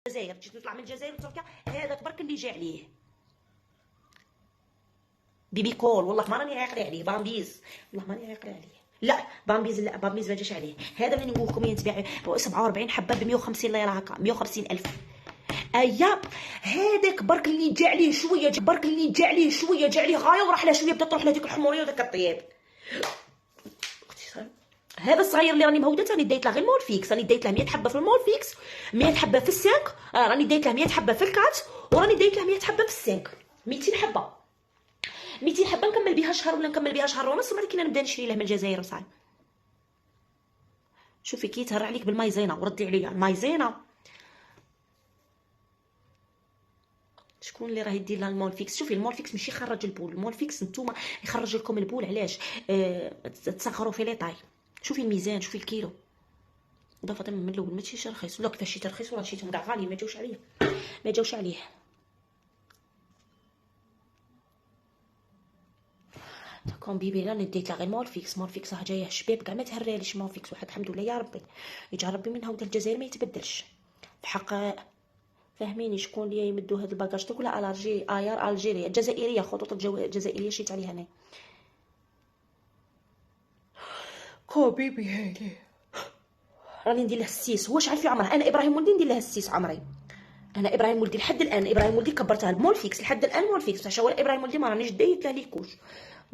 الجزائر، جيت نطلع من الجزائر وتركيا، هذاك برك اللي جا عليه بيبي كول. والله ما راني عاقله عليه. بامبيز والله ماني عاقله عليه. لا بامبيز، لا بامبيز ما جاش عليه. هذا اللي نقول لكم يتباع 47 حبه ب 150 ليره هكا، 150 الف. ايا هذاك برك اللي جا عليه شويه، برك اللي جا عليه شويه، جا عليه غايه وراح لها شويه، بدات تروح لهذيك الحموريه وداك الطياب. هذا الصغير اللي راني مهودت راني دايت له غير مول فيكس، راني دايت له 100 حبه في المول فيكس، 100 حبه في السانك، راني دايت له 100 حبه في الكات، وراني دايت له 100 حبه في السانك. 200 حبه، 200 حبه نكمل بها شهر ولا نكمل بها شهر ونص، وبعد كي نبدا نشري له من الجزائر وصاي. شوفي كي يتهرع عليك بالمايزينا وردي عليا المايزينا. شكون اللي راه يدير لها المول فيكس؟ شوفي المول فيكس ماشي يخرج البول، المول فيكس نتوما يخرج لكم البول. علاش؟ تصغروا في لي طاي. شوفي الميزان، شوفي الكيلو. دا فاطمه من الاول ماشي شي رخيص، ولا كيفاش شي ترخيص ولا شيتهم كاع غالي، ما جاوش عليه، ما جاوش عليه. كون بيبي راني ديت لا غير مول فيكس، مول فيكس راه جايه شباب كاع ما تهراليش. مول فيكس واحد الحمد لله يا ربي يجعل ربي من هود الجزائر ما يتبدلش بحق. فاهميني شكون اللي يمدوا هاد الباكاج تقولها الارجي ايار الجيريا الجزائريه، خطوط الجزائريه شيت عليها انا. كو بيبي هادي راني ندير له السيس. هو شحال في عمره؟ انا ابراهيم ولدي ندير له السيس عمري. انا ابراهيم ولدي لحد الان، ابراهيم ولدي كبرتها المول فيكس لحد الان مول فيكس. باش هو ابراهيم ولدي ما رانيش دايت له ليكوش.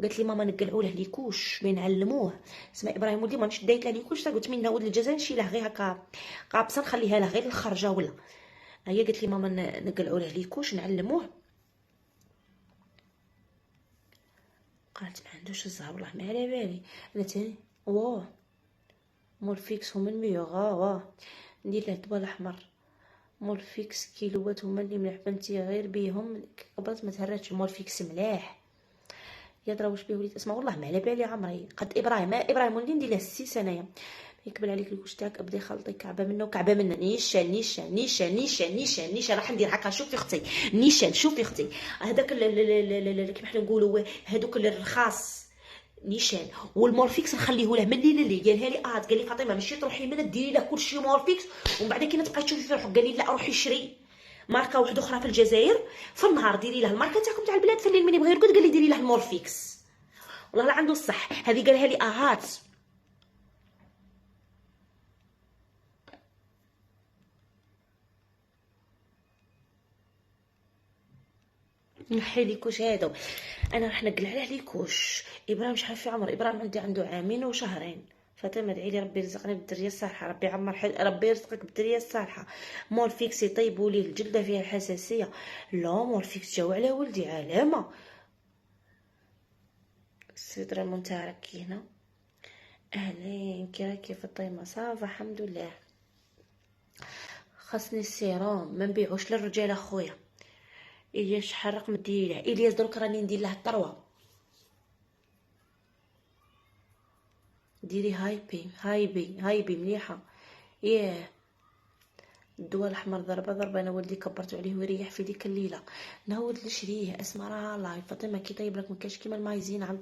قالت لي ماما نقلعوا له ليكوش بين نعلموه. اسمها ابراهيم ولدي مانيش دايت له ليكوش. قلت من نعود للجزائر نشي له غير هكا قابصه نخليها له غير الخرجه ولا. هي قالت لي ماما نقلعوا له ليكوش نعلموه. قالت ما عندوش الزهر والله ما على بالي. انا تاني واه مول فيكس هما الميور. واه ندير له الطبال الاحمر. مول فيكس كيلوات هما اللي مليح بنتي غير بيهم قبلت ما تهراتش. مول فيكس ملاح يا درا واش بيه وليت اسمع والله ما على بالي عمري. قد ابراهيم ولدي ندير له 6 انايا. يقبل عليك الكوش تاعك ابدي خلطي كعبه منه وكعبه منه. نيشان نيشان نيشان نيشان نيشان نيشان راح ندير هكا. شوفي اختي نيشان، شوفي اختي هذاك كيما حنا نقولوا هذوك الرخاص نيشان. والمورفيكس نخليه له من الليل اللي قالها لي قال لي فاطمه ماشي تروحي من ديري له كلشي مورفيكس ومن بعد كي تبقاي تشوفي في روحك. قال لي لا روحي شري ماركه واحده اخرى في الجزائر في النهار ديري له الماركه تاعكم تاع البلاد، في الليل من يبغي يرقد قال لي ديري له المورفيكس. والله لا عنده الصح. هذه قالها لي اهات. نحي لي كوش هذا انا راح نقلع عليه ليكوش. ابراهيم شحال في عمر؟ ابراهيم عندي عنده عامين وشهرين. فاطمه ادعي لي ربي يرزقني بالدريه الصالحه، ربي يعمر ربي يرزقك بالدريه الصالحه. مول فيكس يطيبوا ليه الجلده فيها الحساسيه. لا مول فيكس جاو على ولدي علامه. السيد رامون تاعك هنا. اهلين كي راكي في الطيمه؟ صافا الحمد لله. خاصني السيروم ما نبيعوش للرجال اخويا. الياس شحال رقم ديري له؟ الياس دروك راني ندير له الطروه. ديري هايبي هايبي هايبي مليحه. ياه الدواء الاحمر ضربه. انا ولدي كبرت عليه ويريح في ديك الليله. نهود نشريه اسمع راه لايف. فاطمه كي طيب لك مكاش كيما المايزين عن